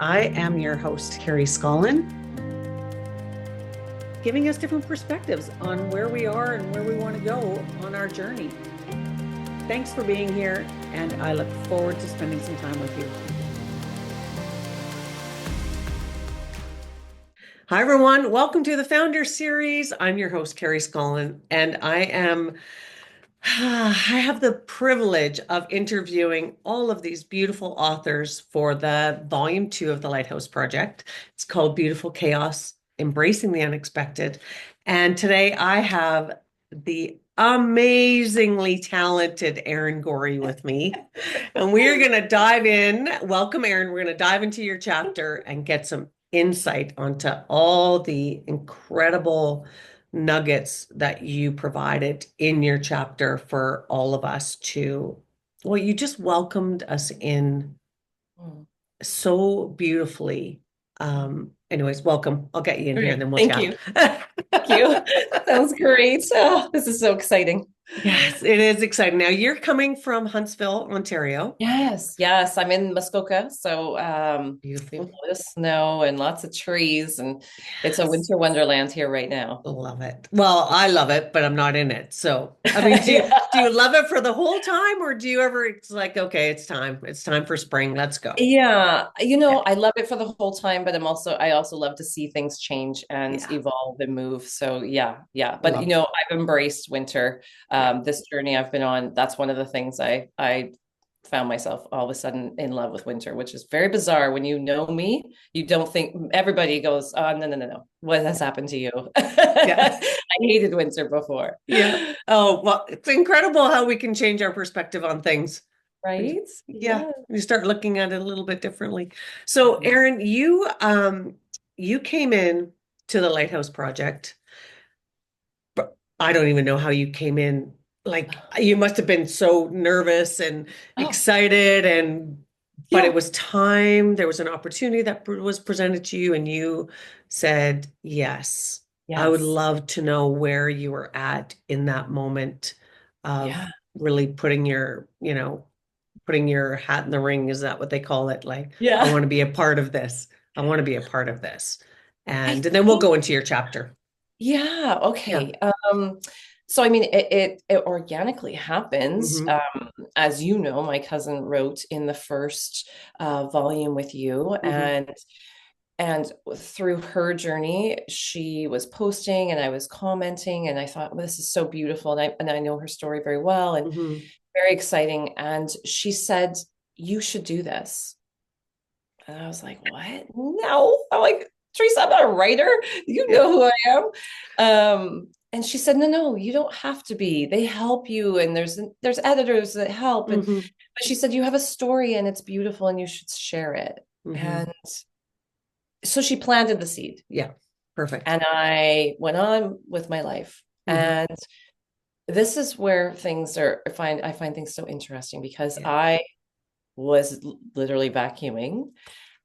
I am your host, Carrie Scollin, giving us different perspectives on where we are and where we want to go on our journey. Thanks for being here, and I look forward to spending some time with you. Hi, everyone. Welcome to the FoundHer Series. I'm your host, Carrie Scollin, and I have the privilege of interviewing all of these beautiful authors for the volume 2 of the Lighthouse Project. It's called Beautiful Chaos, Embracing the Unexpected. And today I have the amazingly talented Erin Gorrie with me. And we're going to dive in. Welcome, Erin. We're going to dive into your chapter and get some insight onto all the incredible nuggets that you provided in your chapter for all of us well, you just welcomed us in so beautifully. Anyways, welcome. I'll get you in here and then we'll Thank chat. you. Thank you. Sounds great. Oh, this is so exciting. Yes, it is exciting. Now you're coming from Huntsville, Ontario. Yes. I'm in Muskoka, so we have Beautiful. a lot of snow and lots of trees, and it's a Yes. winter wonderland here right now. Love it. Well, I love it, but I'm not in it. So, I mean, do Yeah. do you love it for the whole time, or do you ever, it's like, okay, it's time. It's time for spring. Let's go. Yeah, Yeah. I love it for the whole time, but I also love to see things change and Yeah. evolve and move. So yeah. But Love. I've embraced winter. Yeah. This journey I've been on, that's one of the things I found myself all of a sudden in love with winter, which is very bizarre. When you know me, you don't think everybody goes, oh, no. What has happened to you? Yeah. I hated winter before. Yeah. Oh, well, it's incredible how we can change our perspective on things. Right? Yeah, Yeah. you start looking at it a little bit differently. So, Erin, you came in to the Lighthouse Project, but I don't even know how you came in. Like, you must have been so nervous and Oh, excited, but it yeah. was time. There was an opportunity that was presented to you, and you said yes. I would Yes. love to know where you were at in that moment of Yeah. really putting your hat in the ring. Is that what they call it? Like, I Yeah. want to be a part of this. I want to be a part of this. I And then we'll think go into your chapter. Yeah, Yeah. okay. So I mean, it organically happens. Hmm. As you know, my cousin wrote in the first volume with you, Hmm. and through her journey, she was posting and I was commenting, and I thought, well, this is so beautiful, and I know her story very well and Hmm. very exciting. And she said, "You should do this." And I was like, what? No. I'm like, Teresa, I'm not a writer. You Yeah. know who I am. And she said, no, you don't have to be. They help you, and there's editors that help. And Hmm. but she said, you have a story and it's beautiful and you should share it. Hmm. And so she planted the seed. Yeah. Perfect. And I went on with my life. Hmm. And this is where I find things so interesting because Yeah. I was literally vacuuming.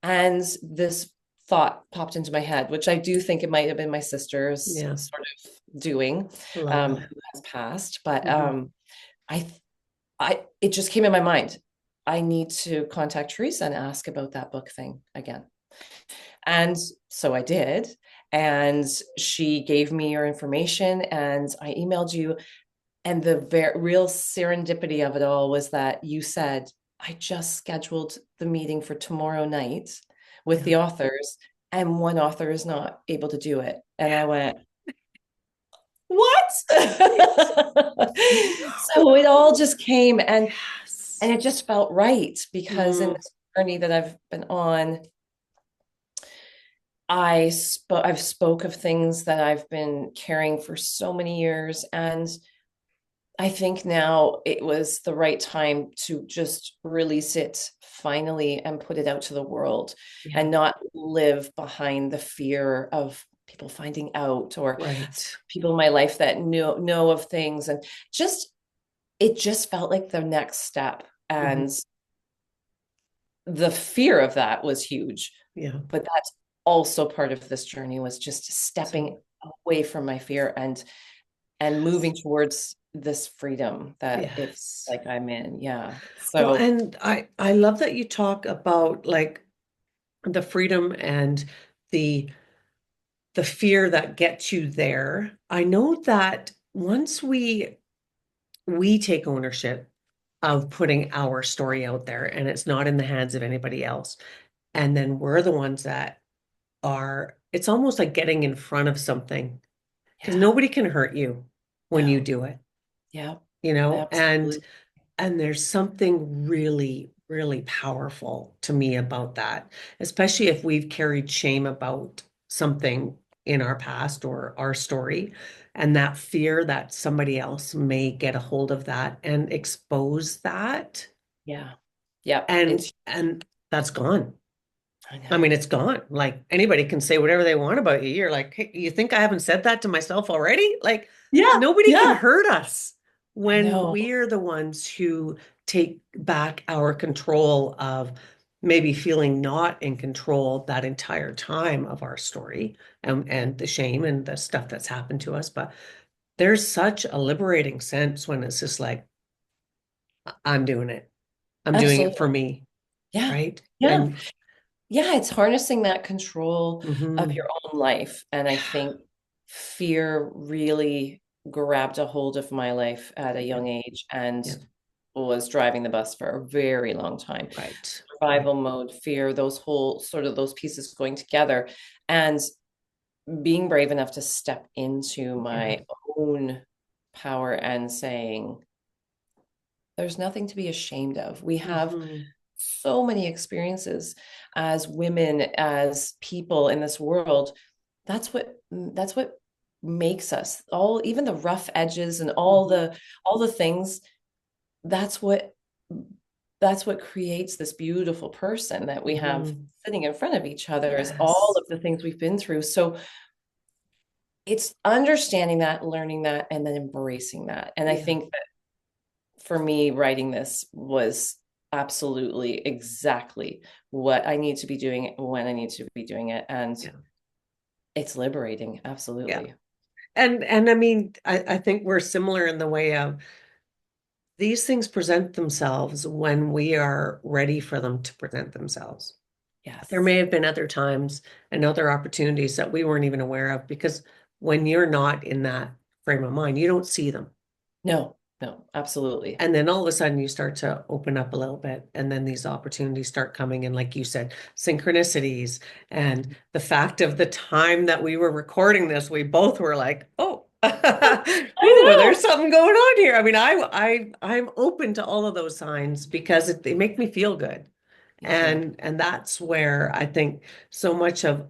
And this thought popped into my head, which I do think it might have been my sister's Yeah. sort of doing, Love who that. has passed. But Hmm. I, it just came in my mind. I need to contact Teresa and ask about that book thing again. And so I did. And she gave me your information, and I emailed you. And the real serendipity of it all was that you said, I just scheduled the meeting for tomorrow night with Yeah. the authors, and one author is not able to do it. And I went, what? So it all just came, and Yes. it just felt right because in Mm. this journey that I've been on, I've spoke of things that I've been carrying for so many years, and I think now it was the right time to just release it finally and put it out to the world Yeah. and not live behind the fear of people finding out, or Right. people in my life that know of things. And just it just felt like the next step. Hmm. And the fear of that was huge. Yeah. But that's also part of this journey, was just So, stepping away from my fear and moving towards this freedom that it feels yes. like I'm in. Yeah. Well, So and I love that you talk about like the freedom and the the fear that gets you there. I know that once we take ownership of putting our story out there and it's not in the hands of anybody else, and then we're the ones that are, it's almost like getting in front of something because Yeah. nobody can hurt you when you No. do it, Yeah. you know? Absolutely. And there's something really, really powerful to me about that, especially if we've carried shame about something in our past or our story, and that fear that somebody else may get a hold of that and expose that, Yeah. Yeah. and that's gone. I I mean, know. it's gone. Like anybody can say whatever they want about you. You're like, hey, you think I haven't said that to myself already? Like, Yeah. nobody can Yeah. hurt us I when know. we're the ones who take back our control of maybe feeling not in control that entire time of our story and the shame and the stuff that's happened to us. But there's such a liberating sense when it's just like, I'm doing it. I'm doing it Absolutely. for me, Yeah. right? Yeah. And Yeah. It's harnessing that control of your mhm, own life. And I think fear really grabbed a hold of my life at a yeah, young age and yeah, was driving the bus for a very long time. right, right. Survival mode, fear, those whole sort of those pieces going together. And being brave enough to step into Yeah. my own power and saying, there's nothing to be ashamed of. We have Hmm. so many experiences as women, as people in this world. That's what makes us all, even the rough edges and Hmm. all the things. That's what that's what creates this beautiful person that we have Hmm. sitting in front of each other is all Yes. of the things we've been through. So it's understanding that, learning that, and then embracing that. And I Yeah. think that for me, writing this was absolutely exactly what I need to be doing when I need to be doing it. And Yeah. it's liberating. Yeah. Absolutely. And I mean, I think we're similar in the way of these things present themselves when we are ready for them to present themselves. There Yes. may have been other times and other opportunities that we weren't even aware of because when you're not in that frame of mind, you don't see them. No, no, absolutely. And then all of a sudden you start to open up a little bit, and then these opportunities start coming. And like you said, synchronicities and the fact of the time that we were recording this, we both were like, oh, ooh, I there's know. something going on here. I mean, I'm open to all of those signs because they make me feel good. Me too. And that's where I think so much of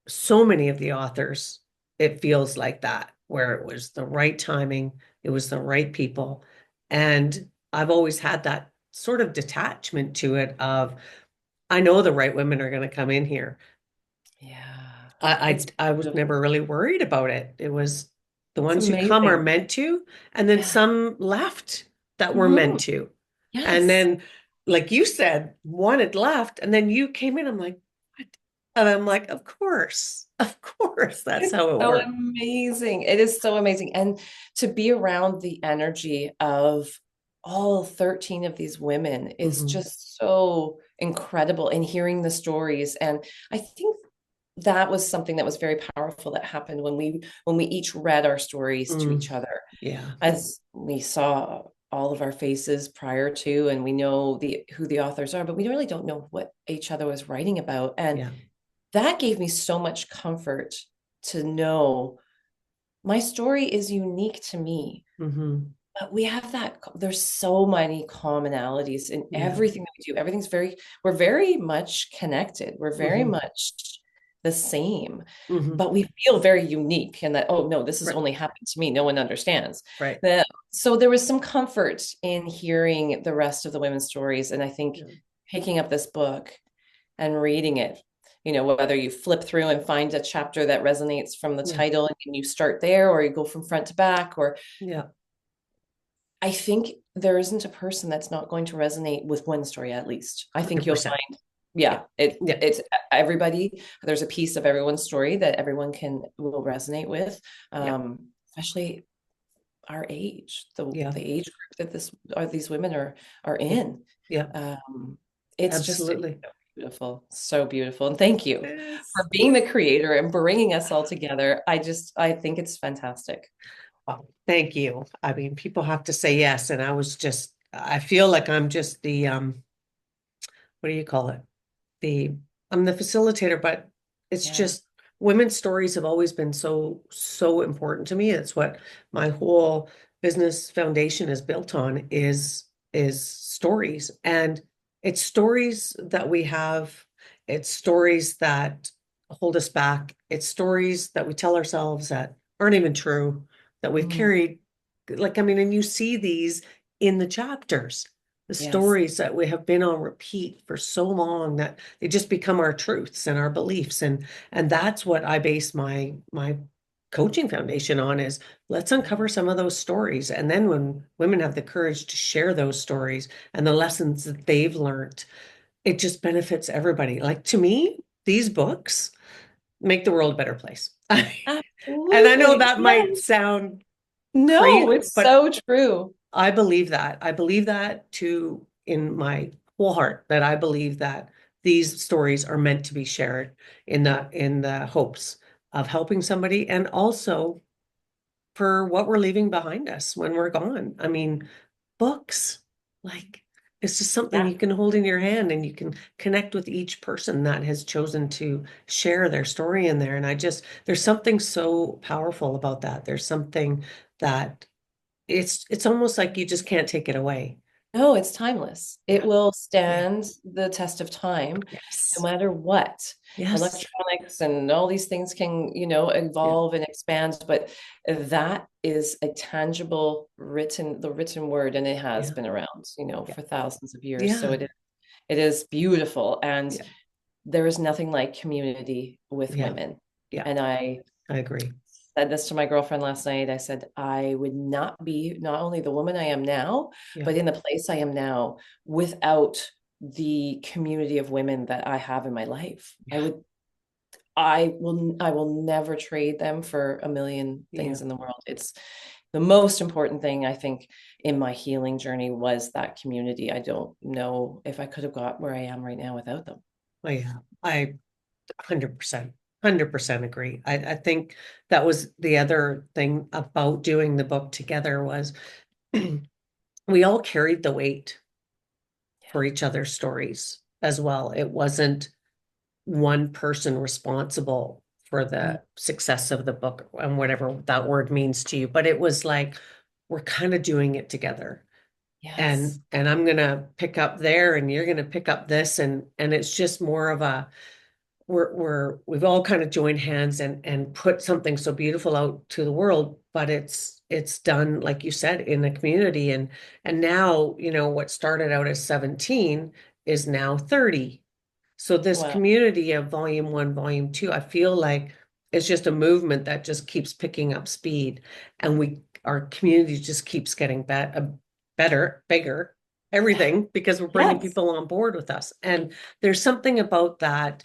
so many of the authors, it feels like that, where it was the right timing, it was the right people. And I've always had that sort of detachment to it of, I know the right women are going to come in here. Yeah. I, It's I was beautiful. never really worried about it. It was the It's ones who come are amazing. meant to, and then Yeah. some left that were Mhm. meant to. And Yes. then, like you said, one had left, and then you came in. I'm like, what? And I'm like, of course, that's It's how it so worked. amazing. It is so amazing. And to be around the energy of all 13 of these women is Hmm. just so incredible, and hearing the stories. And I think that was something that was very powerful that happened when we each read our stories to Mm, each other, yeah, as we saw all of our faces prior to, and we know the who the authors are, but we really don't know what each other was writing about. And yeah. that gave me so much comfort to know my story is unique to me. Hmm. But we have that, there's so many commonalities in Yeah. everything that we do. We're very much connected. We're very Hmm. much the same, Hmm. but we feel very unique in that, oh no, this has Right, only happened to me. No one understands. right. So there was some comfort in hearing the rest of the women's stories. And I think Yeah, picking up this book and reading it, whether you flip through and find a chapter that resonates from the yeah, title and you start there, or you go from front to back, or yeah. I think there isn't a person that's not going to resonate with one story at least. I think you'll 100%. find, Yeah, yeah, yeah, it's everybody. There's a piece of everyone's story that everyone will resonate with, yeah, especially our age, yeah. the age group that these women are Yeah, in. yeah, Um, it's just absolutely. beautiful. So beautiful. And thank you for Yes. being the creator and bringing us all together. I think it's fantastic. Well, thank you. I mean, people have to say yes, and I feel like I'm just the what do you call it? the I'm the facilitator, but it's Yeah. just women's stories have always been so important to me. It's what my whole business foundation is built on is stories. And it's stories that we have, it's stories that hold us back, it's stories that we tell ourselves that aren't even true, that we've Mm, carried. Like, I mean, and you see these in the chapters, the yes. stories that we have been on repeat for so long that they just become our truths and our beliefs. And that's what I base my coaching foundation on, is let's uncover some of those stories. And then when women have the courage to share those stories and the lessons that they've learned, it just benefits everybody. Like, to me, these books make the world a better place. And I know Absolutely. that might Yes. sound No, crazy, it's but so true. I believe that. I believe that too, in my whole heart, that I believe that these stories are meant to be shared in the hopes of helping somebody, and also for what we're leaving behind us when we're gone. I mean, books, like, it's just something Yeah. you can hold in your hand, and you can connect with each person that has chosen to share their story in there. And there's something so powerful about that. There's something that it's almost like you just can't take it away. No, it's timeless. It Yeah. will Yeah. stand the test of time no Yes. matter what. Yes. Electronics and all these things can, Yeah. evolve and expand, but that is a tangible the written word, and it has Yeah. been around, Yeah. for thousands of years. So Yeah. it is beautiful. And Yeah. there is nothing like community with Yeah. women. Yeah. And I I agree. said this to my girlfriend last night. I said, I would not be not only the woman I am now, Yeah. but in the place I am now without the community of women that I have in my life. Yeah. I will never trade them for a million Yeah. things in the world. It's the most important thing, I think, in my healing journey was that community. I don't know if I could have got where I am right now without them. Oh, yeah. I 100% agree. I think that was the other thing about doing the book together was we all carried the weight Yeah. for each other's stories as well. It wasn't one person responsible for Mm. the success of the book and whatever that word means to you, but it was like we're kind of doing it together. Yes. And I'm gonna pick up there and you're gonna pick up this, and it's just more of a we've all kind of joined hands and put something so beautiful out to the world, but it's done, like you said, in the community. And now, what started out as 17 is now 30. So this Wow. community of volume one, volume two, I feel like it's just a movement that just keeps picking up speed, and our community just keeps getting better, bigger, Yeah. everything, because we're bringing Yes. people on board with us. And there's something about that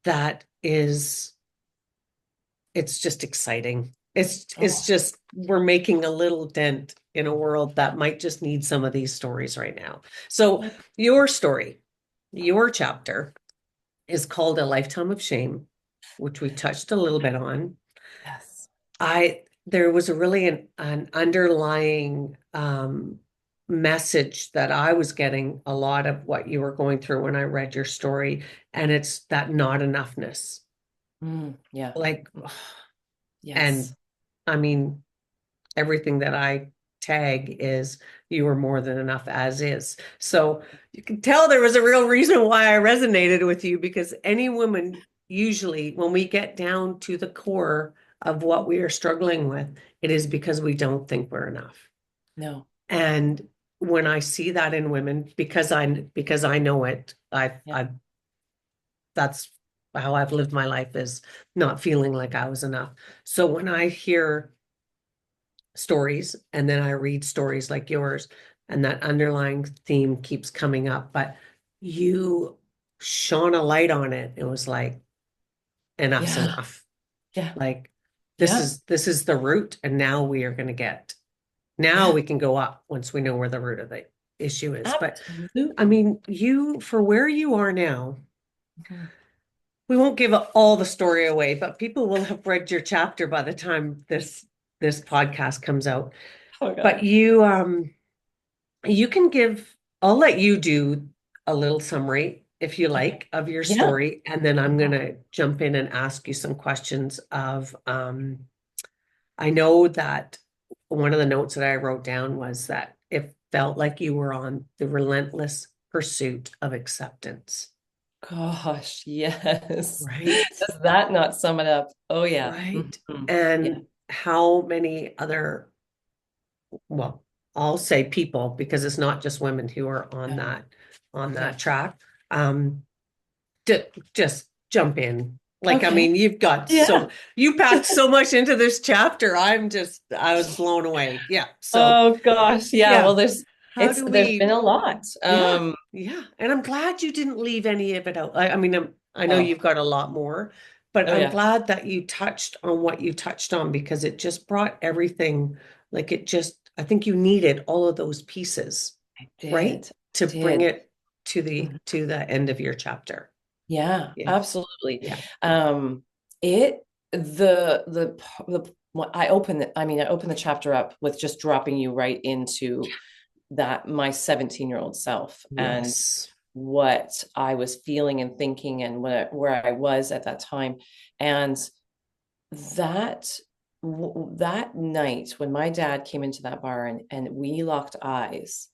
that is, it's just exciting. It's Oh, just we're making a little dent in a world that might just need some of these stories right now. So what? your story, your chapter is called A Lifetime of Shame, which we touched a little bit on. Yes. There was a really an underlying message that I was getting a lot of what you were going through when I read your story, and it's that not enoughness. Yeah. Like, Yes. and I mean, everything that I tag is you are more than enough as is. So you can tell there was a real reason why I resonated with you, because any woman, usually when we get down to the core of what we are struggling with, it is because we don't think we're enough. No. And when I see that in women, because I know it, Yeah. I that's how I've lived my life, is not feeling like I was enough. So when I hear stories and then I read stories like yours, and that underlying theme keeps coming up, but you shone a light on it. It was like, enough's Yeah. enough. Yeah. Like, this Yeah. is this is the root, and now we are going to now Yeah. we can go up once we know we're the root of it. issue is. But I Absolutely. mean, you, for where you are now, Mhm. we won't give all the story away, but people will have read your chapter by the time this podcast comes out. Oh But God. you can give, I'll let you do a little summary if you Okay. like of your Yeah. story, and then I'm Yeah. gonna jump in and ask you some questions of I know that one of the notes that I wrote down was that it felt like you were on the relentless pursuit of acceptance, Gosh, yes. right? Does that not sum it up? Oh yeah. Right. Mhm. Yeah. And how many other, well, I'll say people because it's not just women who are Yeah. on Yeah. that track. Um, just jump in. Like, I Okay. mean, Yeah. you packed so much into this chapter. I was blown away. Yeah. So, Oh gosh. Yeah. yeah. Well, How do there's been we, a lot. yeah, yeah. And I'm glad you didn't leave any of it out. I mean, I know Oh, you've got a lot more, but oh I'm yeah. glad that you touched on what you touched on because it just brought everything, like it just, I think you needed all of those pieces, I right? did. I To bring did. it Mhm. to the end of your chapter. Yeah, Yeah. absolutely. Yeah. It I opened I opened the chapter up with just dropping you right into that my 17-year-old self and Yes. what I was feeling and thinking and where I was at that time. And that that night when my dad came into that bar and we locked eyes.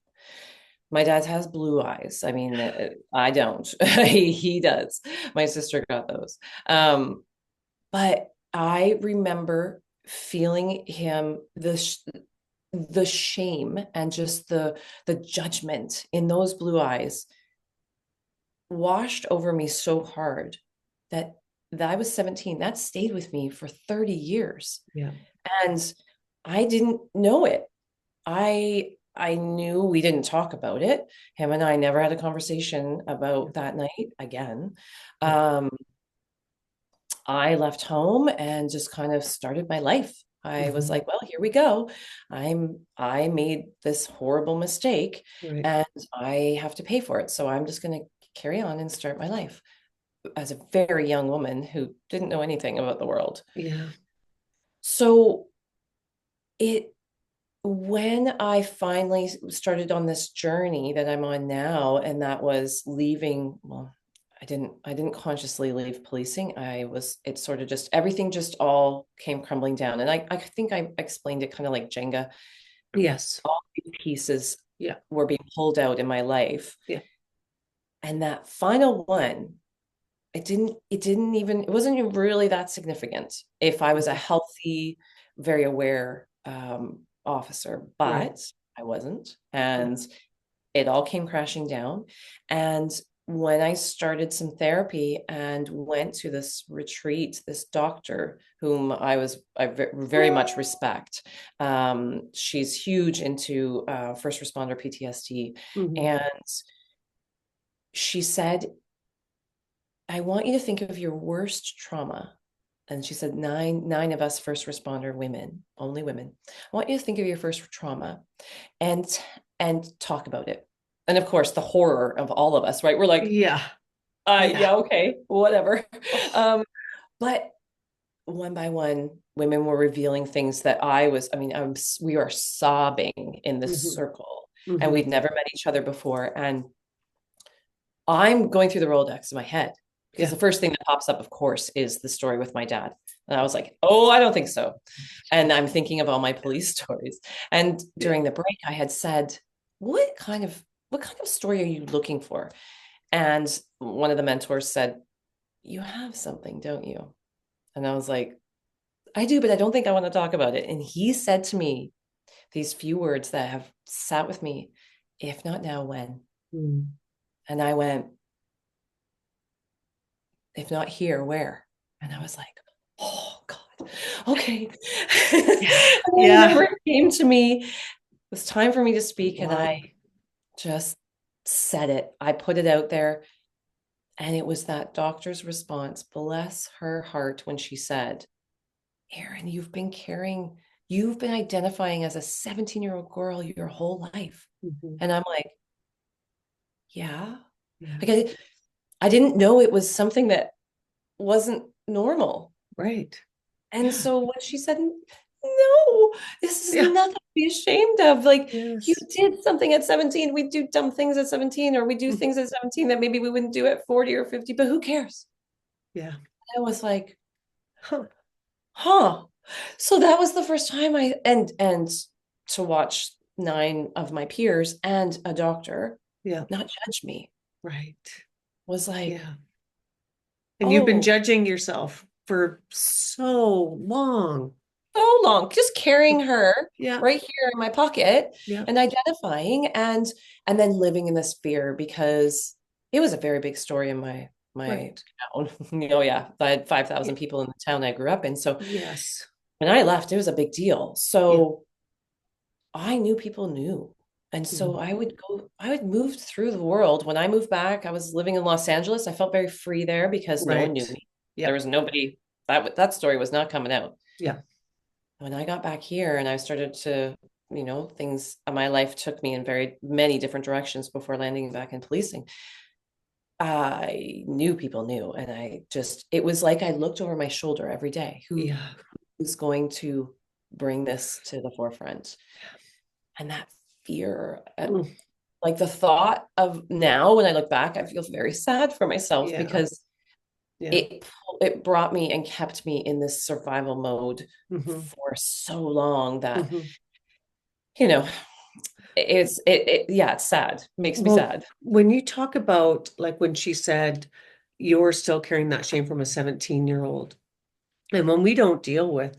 My dad has blue eyes. I mean, I don't. He does. My sister got those. But I remember feeling him the shame and just the judgment in those blue eyes washed over me so hard that I was 17. That stayed with me for 30 years. Yeah. And I didn't know it. I knew we didn't talk about it. Him and I never had a conversation Yeah. about that night again. Yeah. Um, I left home and just kind of started my life. I was Hmm. like, well, here we go. I made this horrible mistake Right. and I have to pay for it. So I'm just going to carry on and start my life as a very young woman who didn't know anything about the world. Yeah. So it when I finally started on this journey that I'm on now, and that was leaving, well, I didn't consciously leave policing. It sort of just, everything just all came crumbling down. And I think I explained it kind of like Jenga. Yes. All these pieces Yeah. were being pulled out in my life. Yeah. And that final one, it wasn't even really that significant if I was a Mhm. healthy, very aware officer, Right. but I wasn't. Yeah. And it all came crashing down. And when I started some therapy and went to this retreat, this doctor whom I very much respect, she's huge into first responder PTSD. Hmm. And she said, I want you to think of your worst trauma. And she said, nine of us first responder women, only women. I want you to think of your first trauma and talk about it. And of course, the horror of all of us, right? We're like, Yeah. Yeah. yeah, okay, whatever. Oh. Um, but one by one, women were revealing things that we are sobbing in this Hmm. circle, and Hmm. we'd never met each other before. And I'm going through the Rolodex in my head because Yeah. the first thing that pops up, of course, is the story with my dad. And I was like, oh, I don't think so. And I'm thinking of all my police stories. And Yeah. during the break, I had said, what kind of story are you looking for? And one of the mentors said, you have something, don't you? And I was like, I do, but I don't think I want to talk about it. And he said to me these few words that have sat with me, if not now, when? Mm. And I went, if not here, where? And I was like, oh God, okay. And Yeah. I Yeah. remember it came to me, it was time for me to speak, and I Wow. just said it. I put it out there, and it was that doctor's response, bless her heart, when she said, Erin, you've been identifying as a 17-year-old girl your whole life. Hmm. And I'm like, yeah. Yeah. Like I didn't know it was something that wasn't normal. Right. And Yeah. so when she said, no, this is Yeah. nothing to be ashamed of. Like, you Yes. did something at 17. We do dumb things at 17, or we do Mm. things at 17 that maybe we wouldn't do at 40 or 50, but who cares? Yeah. I was like, Huh. huh. So that was the first time and to watch nine of my peers and a doctor Yeah. not judge me Right. was like, Yeah. And you've been oh, judging yourself for so long. so long, just carrying her Yeah. right here in my pocket Yeah. and identifying and then living in this fear because it was a very big story in my Right. town. Oh yeah, I had Yeah. 5,000 people in the town I grew up in. So Yes. when I left, it was a big deal. Yeah. So I knew people knew. And so Mm. I would move through the world. When I moved back, I was living in Los Angeles. I felt very free there because no one knew Right. me. There Yeah. was nobody that story was not coming out. Yeah. When I got back here and I started to, things my life took me in very many different directions before landing back in policing. I knew people knew, and it was like I looked over my shoulder every day. Yeah. Who's going to bring this to the forefront? And that fear, Mm. like the thought of now when I look back, I feel very sad for myself Yeah. because Yeah. it brought me and kept me in this survival mode Hmm. for so long that Hmm. you know yeah, it's sad. It makes me Well, sad. when you talk about like when she said you're still carrying that shame from a 17-year-old, and when we don't deal with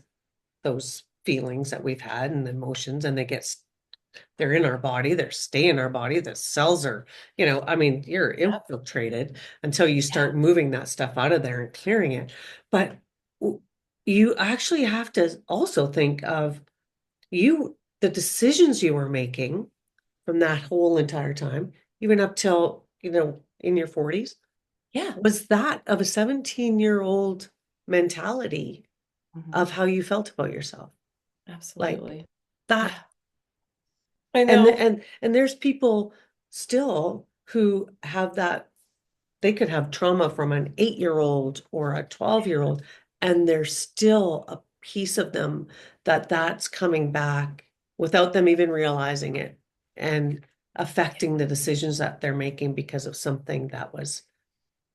those feelings that we've had and emotions and they're in our body, they stay in our body, the cells are, I mean, you're Yeah, infiltrated until you yeah, start moving that stuff out of there and clearing it. But you actually have to also think of the decisions you were making from that whole entire time, even up till, in your 40s, yeah. was that of a 17-year-old mentality Mhm. of how you felt about yourself. Like Absolutely. that. Yeah, I And know. and there's people still who have that, they could have trauma from an 8-year-old or a 12-year-old, and there's still a piece of them that's coming back without them even realizing it and affecting the decisions that they're making because of something that was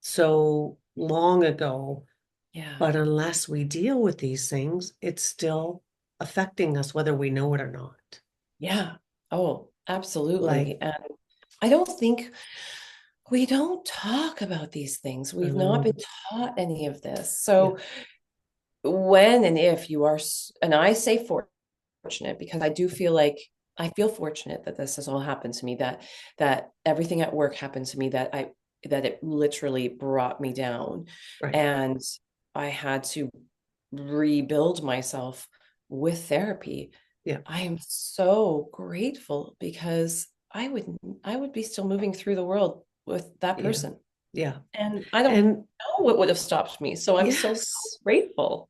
so long ago. Yeah, But unless we deal with these things, it's still affecting us, whether we know it or not. yeah. Oh, Like, absolutely. And I don't think we don't talk about these things. We've not been um, taught any of this. yeah, So when and if you are, and I say fortunate because I do feel like I feel fortunate that this has all happened to me, that everything at work happened to me, that it literally brought me down, right. and I had to rebuild myself with therapy. Yeah, I am so grateful because I would be still moving through the world with that yeah, person. yeah. And I don't And know what would have stopped me. So I'm so, so yes. grateful.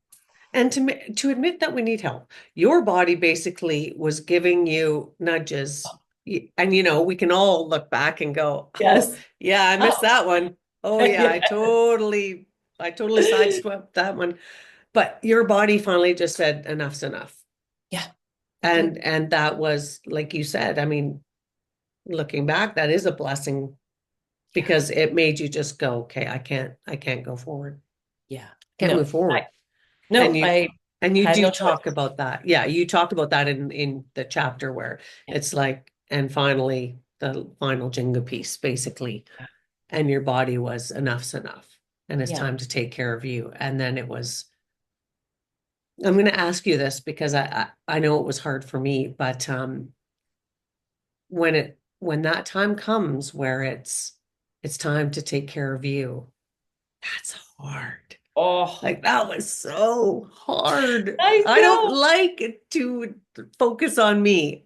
And to admit that we need help. Your body basically was giving you nudges. And we can all look back and go, "Oh, Yes. yeah, I missed Oh, that one. Oh yeah, yeah. I totally sideswept that one." But your body finally just said enough's enough. Yeah, it And did. and that was like you said, I mean, looking back, that is a blessing Yeah. because it made you just go, "Okay, I can't go forward. Yeah. Can't No, move forward." And no, you I and you had do no talk choice. about that. Yeah, you talk about that in the chapter where Yeah. it's like, and finally the final Jenga piece, basically, Yeah. and your body was enough's enough, and it's Yeah. time to take care of you. And then it was, I'm going to ask you this because I know it was hard for me, but when that time comes where it's time to take care of you, that's hard. Oh, Like that was so hard. I I don't know. like it to focus on me.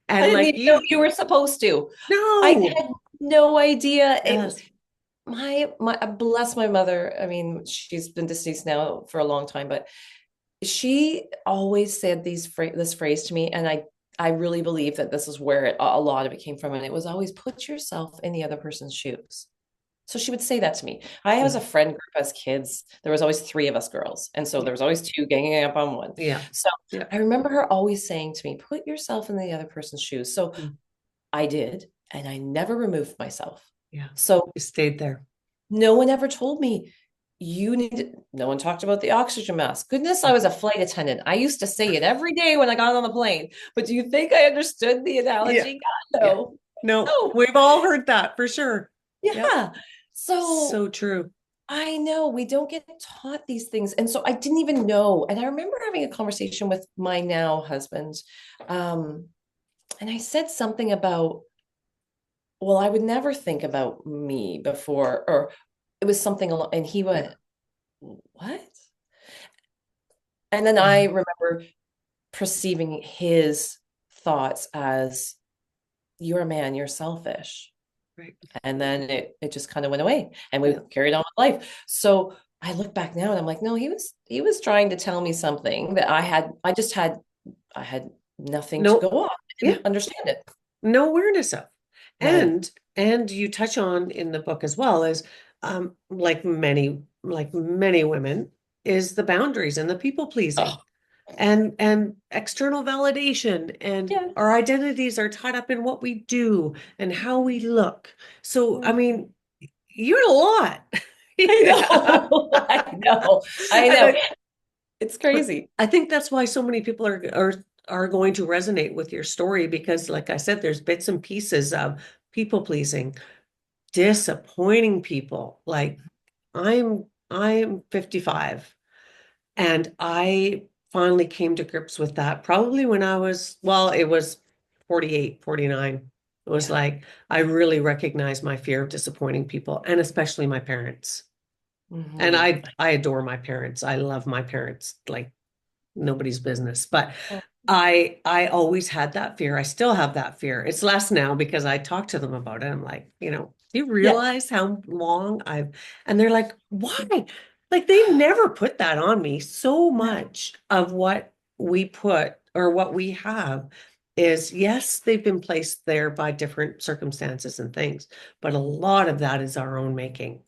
I And didn't like even know you, you were supposed to. I no. had no idea. Yes. My bless my mother. I mean, she's been deceased now for a long time, but she always said this phrase to me, and I really believe that this is where a lot of it came from. And it was always put yourself in the other person's shoes. So she would say that to me. I was Yeah. a friend group as kids. There was always three of us girls. And so Yeah. there was always two ganging up on one. Yeah. So Yeah. I remember her always saying to me, put yourself in the other person's shoes. So Mm. I did, and I never removed myself. Yeah. So You stayed there. no one ever told me no one talked about the oxygen mask. Goodness, I was a flight attendant. I used to say it every day when I got on the plane. But do you think I understood the Yeah. analogy? God, Yeah. no. No, No. we've all heard that for sure. Yep. Yeah. So So true. I know we don't get taught these things. And so I didn't even know. And I remember having a conversation with my now husband. Um, and I said something about, well, I would never think about me before, or it was something along, and he Yeah. went, what? And then Yeah. I remember perceiving his thoughts as, you're a man, you're selfish. Right. And then it just kind of went away and we Yeah. carried on with life. So I look back now and I'm like, no, he was trying to tell me something that I had nothing to go No. on. I Yeah. didn't understand it. No awareness of. None. And you touch on in the book as well as like many women is the boundaries and the people pleasing Oh, and external validation and yeah. our identities are tied up in what we do and how we look. So I Mhm. mean, you're a lot. I Yeah. know. I know. I And know. It's crazy. I think that's why so many people are going to resonate with your story because, like I said, there's bits and pieces of people pleasing, disappointing people. Like I'm 55 and I finally came to grips with that probably when I was, well, it was 48, 49. It was Yeah. like I really recognized my fear of disappointing people and especially my parents. And Hmm. I adore my parents. I love my parents like nobody's business. But Oh, I always had that fear. I still have that fear. It's less now because I talk to them about it. I'm like, do you yeah. realize how long and they're like, why? Like they never put that on me. So No. much of what we put or what we have is, yes, they've been placed there by different circumstances and things, but a lot of that is our own making,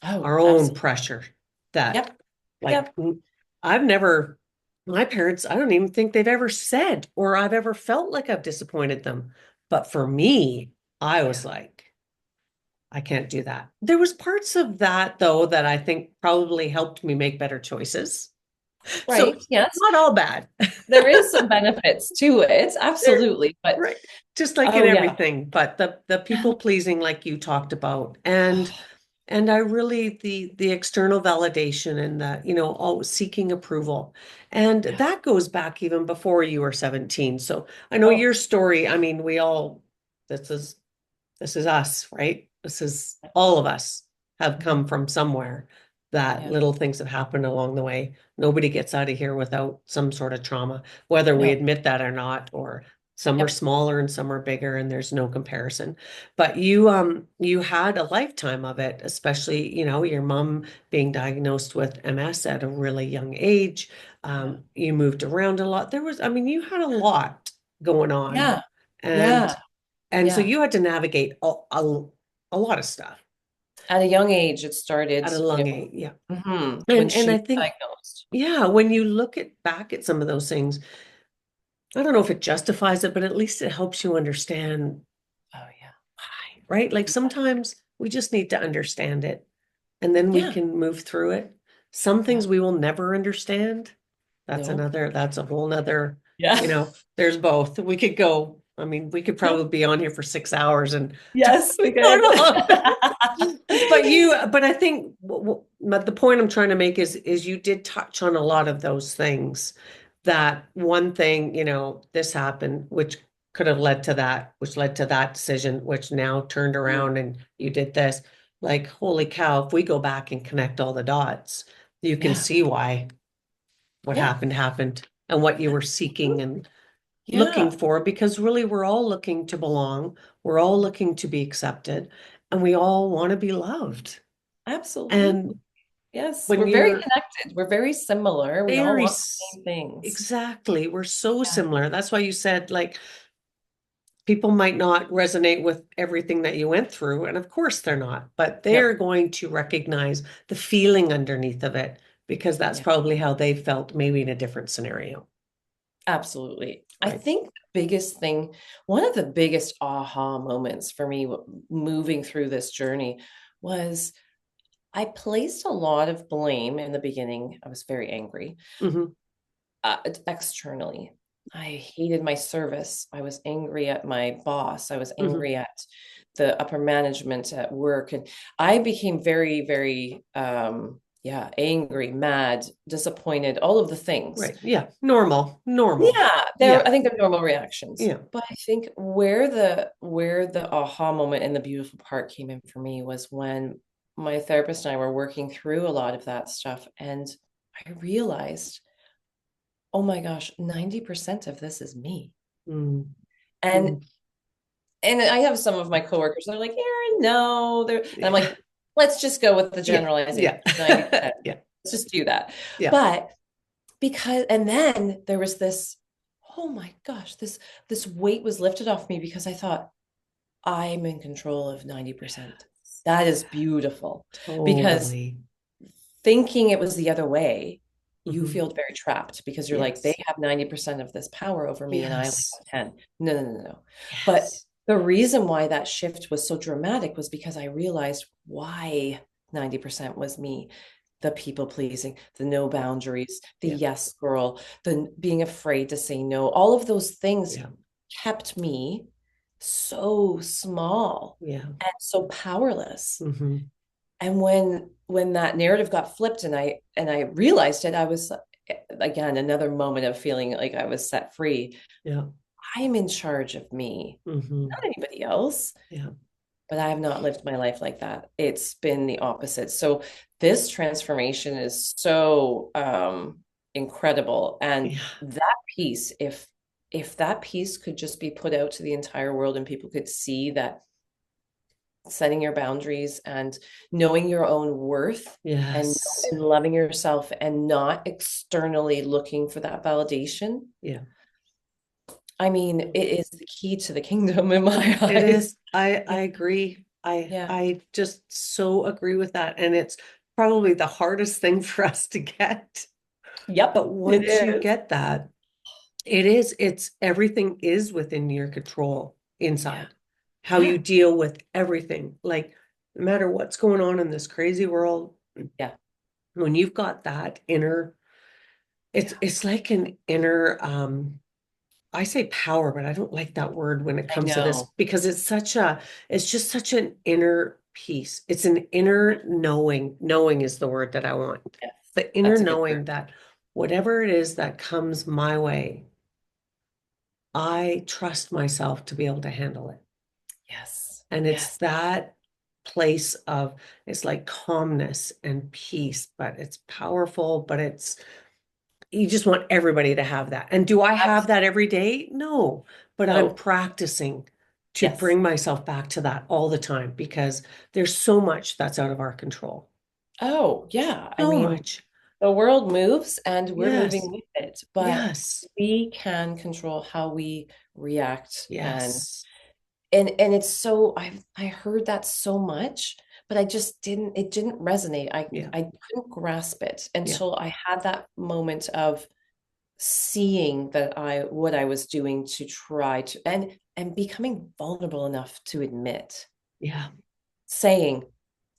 Oh, our own absolutely. pressure that Yep. like Yep. I've never, my parents, I don't even think they've ever said or I've ever felt like I've disappointed them. But for me, I was Yeah. like, I can't do that. There was parts of that though that I think probably helped me make better choices. So Right. Yes. not all bad. There is some benefits to it. There, Absolutely. But right. Just like in oh yeah. everything, but the people pleasing like you talked about and I really the external validation and the, all seeking approval. And Yeah. that goes back even before you were 17. So I know Oh, your story, I mean, this is this is us, right? This is all of us have mhm. come from somewhere that Yeah. little things have happened along the way. Nobody gets out of here without some sort of trauma, whether we No. admit that or not, or some are Yep. smaller and some are bigger, and there's no comparison. But you had a lifetime of it, especially, your mom being diagnosed with MS at a really young age. Yeah. You moved around a lot. I mean, you had a lot going on. Yeah. And Yeah. and so Yeah. you had to navigate a lot of stuff At a young age, it at a started, young age. Yeah. when And she I was think, diagnosed. yeah, when you look at back at some of those things, I don't know if it justifies it, but at least it helps you understand Oh yeah. why, right? Like sometimes we just need to understand it and then we Yeah. can move through it. Some Yeah. things we will never understand. Nope. That's a whole nother, Yeah. there's both. We could go, I mean, we could Yep. probably be on here for 6 hours and Yes, we talk could. about but I think but the point I'm trying to make is you did touch on a lot of those things. That one thing, this happened, which could have led to that, which led to that decision, which now turned Mm. around and you did this. Like, holy cow, if we go back and connect all the dots, you can Yeah. see why what Yeah. happened and what you were seeking and looking Yeah. for, because really we're all looking to belong, we're all looking to be accepted, and we all want to be loved. Absolutely. And Yes, When we're very you're connected. We're very similar. We all very, want the same things. exactly, we're so Yeah. similar. That's why you said, like, people might not resonate with everything that you went through. And of course they're not, but they're Yep. going to recognize the feeling underneath of it because that's Yeah. probably how they felt, maybe in a different scenario. Absolutely. I Right. think the biggest thing, one of the biggest aha moments for me moving through this journey was I placed a lot of blame in the beginning. I was very angry Hmm. externally. I hated my service. I was angry at my boss. I was Hmm. angry at the upper management at work. And I became very, very, yeah, angry, mad, disappointed, all of the things. Right. Yeah. Normal. Normal. Yeah, Yeah. I think they're normal reactions. Yeah. But I think where the aha moment and the beautiful part came in for me was when my therapist and I were working through a lot of that stuff, and I realized, oh my gosh, 90% of this is me. Mm. And Mm. and I have some of my coworkers that are like, Erin, no, they're, and I'm Yeah. like, let's just go with the Yeah. generalization, Yeah. 90%. Yeah. Let's just do that. Yeah. But because, and then there was this, oh my gosh, this weight was lifted off me because I thought I'm in control of 90%. That is beautiful because Totally. thinking it was the other way, you Hmm. feel very trapped because you're like, they Yes. have 90% of this power over me and I only Yes. have 10. No, no, no, no. But Yes. the reason why that shift was so dramatic was because I realized why 90% was me. The people pleasing, the no boundaries, the Yeah. yes girl, the being afraid to say no, all of those things Yeah. kept me so small Yeah. and so powerless. Hmm. And when that narrative got flipped and I realized it, I was again another moment of feeling like I was set free. Yeah. I'm in charge of me, Hmm. not anybody else. Yeah. But I have not lived my life like that. It's been the opposite. So this transformation is so incredible. And Yeah. that piece, if that piece could just be put out to the entire world and people could see that setting your boundaries and knowing your own worth Yes. and loving yourself and not externally looking for that validation. Yeah. I mean, it is the key to the kingdom in my It eyes. is. I Yeah. I agree. I Yeah. I just so agree with that. And it's probably the hardest thing for us to get. Yep, But it once you is. get that, it's everything is within your control Yeah. inside. How you Yeah. deal with everything. Like, no matter what's going on in this crazy world, Yeah. when you've got that inner, it's Yeah. it's like an inner I say power, but I don't like that word when it I comes to this know. because it's just such an inner peace. It's an inner knowing. Knowing is the word that I want. Yes. The inner That's a good word. knowing that whatever it is that comes my way, I trust myself to be able to handle it. Yes. And it's Yes. that place of, it's like calmness and peace, but it's powerful, but you just want everybody to have that. And do I have that every day? No, but I'm No. practicing to Yes. bring myself back to that all the time because there's so much that's out of our control. Oh, yeah. I So mean, much. the world moves and we're moving Yes. with it, but Yes. we can control how we react Yes. and it's so I heard that so much, but I just didn't it didn't resonate. Yeah. I couldn't grasp it Yeah. until I had that moment of seeing that I what I was doing to try to and becoming vulnerable enough to admit, Yeah. saying,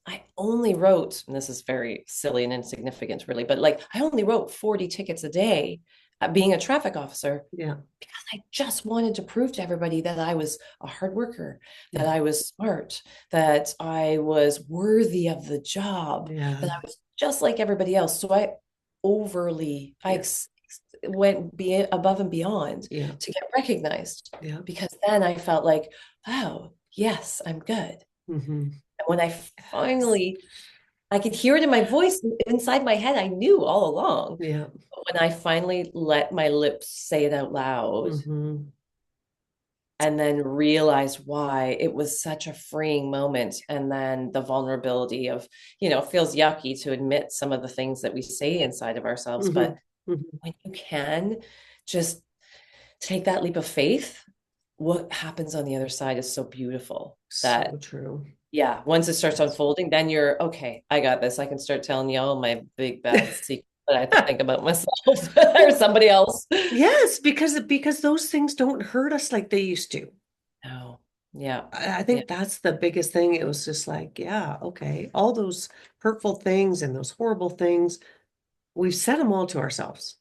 I only wrote, and this is very silly and insignificant, really, but like I only wrote 40 tickets a day at being a traffic officer Yeah. because I just wanted to prove to everybody that I was a hard worker, that Yeah. I was smart, that I was worthy of the job, Yeah. that I was just like everybody else. So I Yeah. went above and beyond Yeah. to get recognized Yeah. because then I felt like, oh, yes, I'm good. Hmm. And when I Yes. finally, I could hear it in my voice inside my head. I knew all along. Yeah. But when I finally let my lips say it out loud, Hmm. and then realize why it was such a freeing moment. And then the vulnerability of, it feels yucky to admit some of the things that we say inside of ourselves, but Hmm. Hmm. when you can just take that leap of faith, what happens on the other side is so beautiful that, So true. yeah, once it starts Yes. unfolding, then you're okay. I got this. I can start telling you all my big bad secrets that I think about myself or somebody else. Yes, because those things don't hurt us like they used to. No. Yeah. I Yeah. think that's the biggest thing. It was just like, yeah, okay, all those hurtful things and those horrible things, we've said them all to ourselves.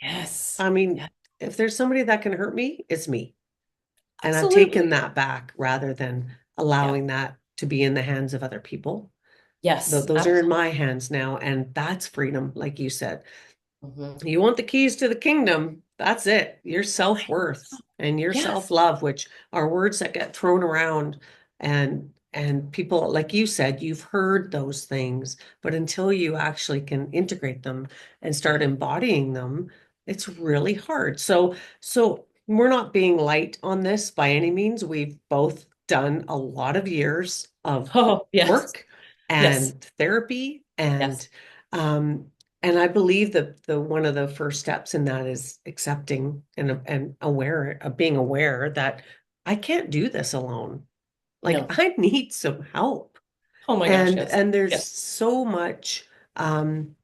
Yes. I mean, Yeah. if there's somebody that can hurt me, it's me. And I've taken Absolutely. that back rather than Yeah. allowing that to be in the hands of other people. Yes. Those are in Absolutely. my hands now, and that's freedom, like you said. Hmm. You want the keys to the kingdom. That's it. Your self-worth and your Yes. self-love, which are words that get thrown around and people, like you said, you've heard those things, but until you actually can integrate them and start embodying them, it's really hard. So we're not being light on this by any means. We've both done a lot of years of Oh, yes. work Yes. and therapy Yes. um and I believe that the one of the first steps in that is accepting and aware of being aware that I can't do this alone. Like No. I need some help. Oh my gosh. And Yes. there's Yes. so much um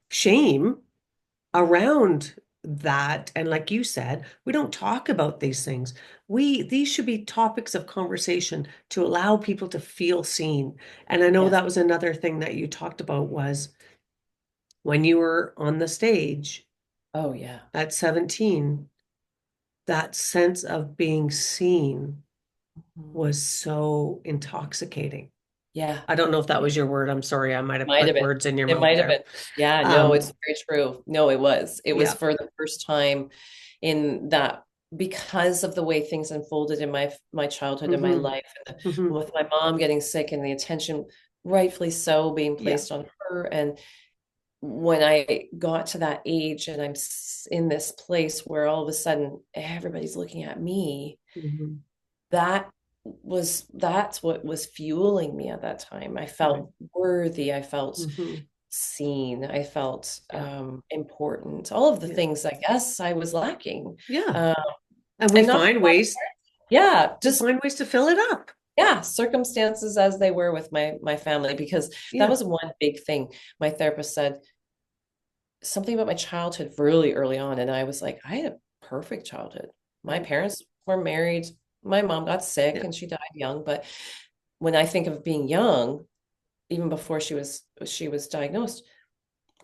shame around that. And like you said, we don't talk about these things. These should be topics of conversation to allow people to feel seen. And I know Yes. that was another thing that you talked about was when you were on the stage Oh, yeah. at 17, that sense of being seen Mhm. was so intoxicating. Yeah. I don't know if that was your word. I'm sorry, I might have Might have put been. words in your It mouth might have there. been. Yeah, no, Um, it's very true. No, it was. It was yeah. for the first time in that, because of the way things unfolded in my childhood and my Hmm. life, and Hmm. with my mom getting sick and the attention, rightfully so, being Yeah. placed on her. And when I got to that age and I'm in this place where all of a sudden everybody's looking at me, Hmm. that's what was fueling me at that time. I Right. felt worthy. I felt Hmm. seen. I felt Yeah. important. All of the Yeah. things I guess I was lacking. Yeah. Um, And and not, yeah, we just, find ways to fill it up. yeah, circumstances as they were with my family, because that Yeah. was one big thing. My therapist said something about my childhood really early on, and I was like, I had a perfect childhood. My Right. parents were married. My mom got sick Yeah. and she died young, but when I think of being young, even before she was diagnosed,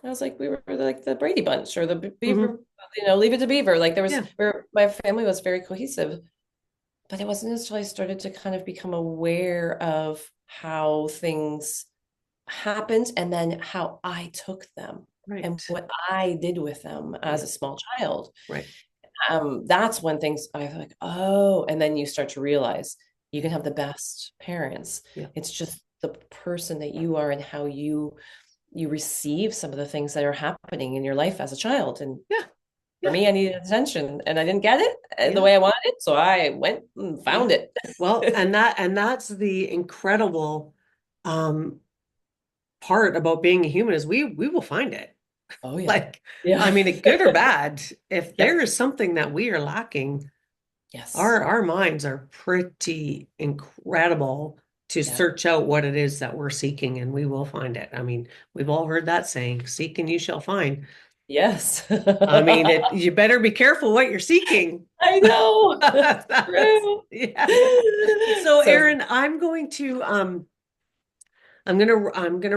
I was like, we were like the Brady Bunch or the Hmm. Beaver, Leave It to Beaver. Like there was, Yeah. where my family was very cohesive, but it wasn't until I started to kind of become aware of how things happened and then how I took them and Right. what I did with them as Yeah. a small child. Right. That's when things I was like, oh, and then you start to realize you can have the best parents. Yeah. It's just the person that you are and how you receive some of the things that are happening in your life as a child. And Yeah. for Yeah. me, I needed attention and I didn't get it the Yeah. way I wanted it. So I went and Yeah. found it. Well, and that's the incredible um part about being a human is we will find it. Oh, yeah. Like, I Yeah. mean, good or bad, if Yep. there is something that we are lacking, Yes. our minds are pretty incredible to Yeah. search out what it is that we're seeking, and we will find it. I mean, we've all heard that saying, seek and you shall find. Yes. I mean, you better be careful what you're seeking. I know. That's, True. yeah. So, So, Erin, I'm gonna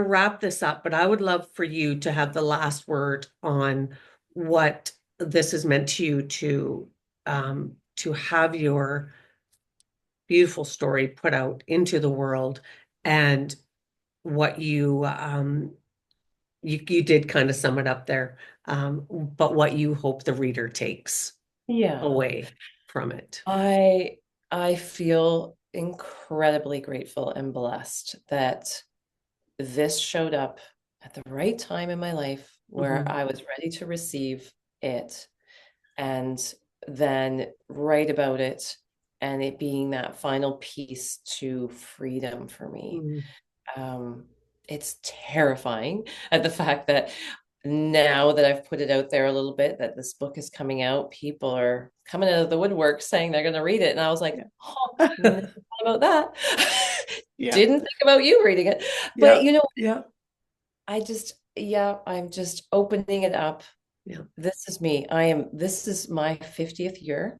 wrap this up, but I would love for you to have the last word on what this has meant to you to have your beautiful story put out into the world and what you did kind of sum it up there, but what you hope the reader takes yeah, away from it. I I feel incredibly grateful and blessed that this showed up at the right time in my life where Hmm. I was ready to receive it and then write about it and it being that final piece to freedom for me. Mm. Um, it's terrifying at the fact that now that I've put it out there a little bit that this book is coming out, people are coming out of the woodwork saying they're going to read it. And I was like, Yeah. oh, never thought about that. Yeah. Didn't think about you reading it. But Yeah. Yeah. yeah, I'm just opening it up. Yeah. This is me. This is my 50th year.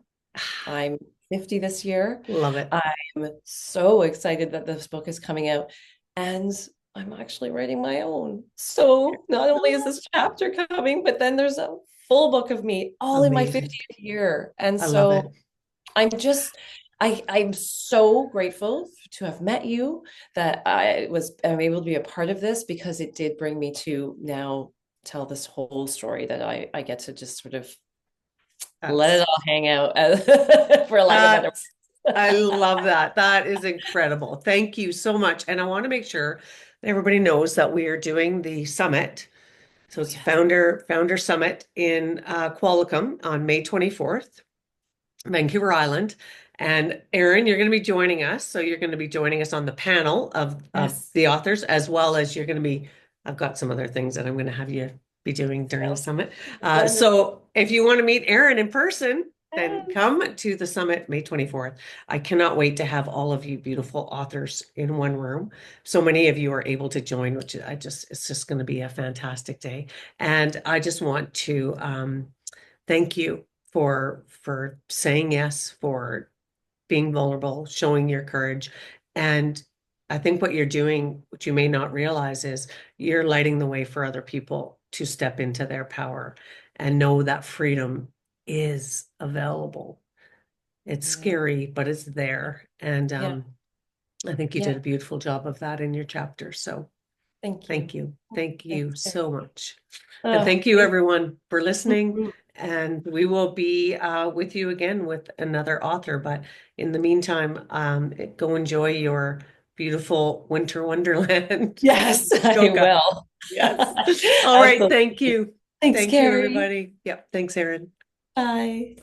I'm 50 this year. Love it. I'm so excited that this book is coming out, and I'm actually writing my own. So not only is this chapter coming, but then there's a full book of me all in my Amazing. 50th year. And I love it. so I'm just I'm so grateful to have met you, that I'm able to be a part of this, because it did bring me to now tell this whole story that I get to just sort of let it That's all hang out, for lack of better that's I love that. That is incredible. Thank you so much. And I want to make sure that everybody knows that we are doing the summit. So Oh, it's yes. Founder Summit in Qualicum on May 24th. Vancouver Island. And Erin, you're going to be joining us. So you're going to be joining us on the panel of Yes. the authors, as well as you're going to be, I've got some other things that I'm going to have you be doing during the Sounds summit. wonderful. So if you want to meet Erin in person, then Yes. come to the summit May 24th. I cannot wait to have all of you beautiful authors in one room. So many of you are able to join, which it's just going to be a fantastic day. And I just want to thank you for saying yes, for being vulnerable, showing your courage. And I think what you're doing, what you may not realize, is you're lighting the way for other people to step into their power and know that freedom is available. It's Mhm. scary, but it's there. And Yeah. I think you Yeah. did a beautiful job of that in your chapter. So Thank you. thank you. Thank you Thanks, so Carrie. much. And Oh, thank you, thank everyone, for listening. you. And we will be with you again with another author. But in the meantime, go enjoy your beautiful winter wonderland in Yes, I Muskoka. will. Yes. All right. Thank Absolutely. you. Thanks, Thank you, Carrie. everybody. Yep. Thanks, Erin. Bye.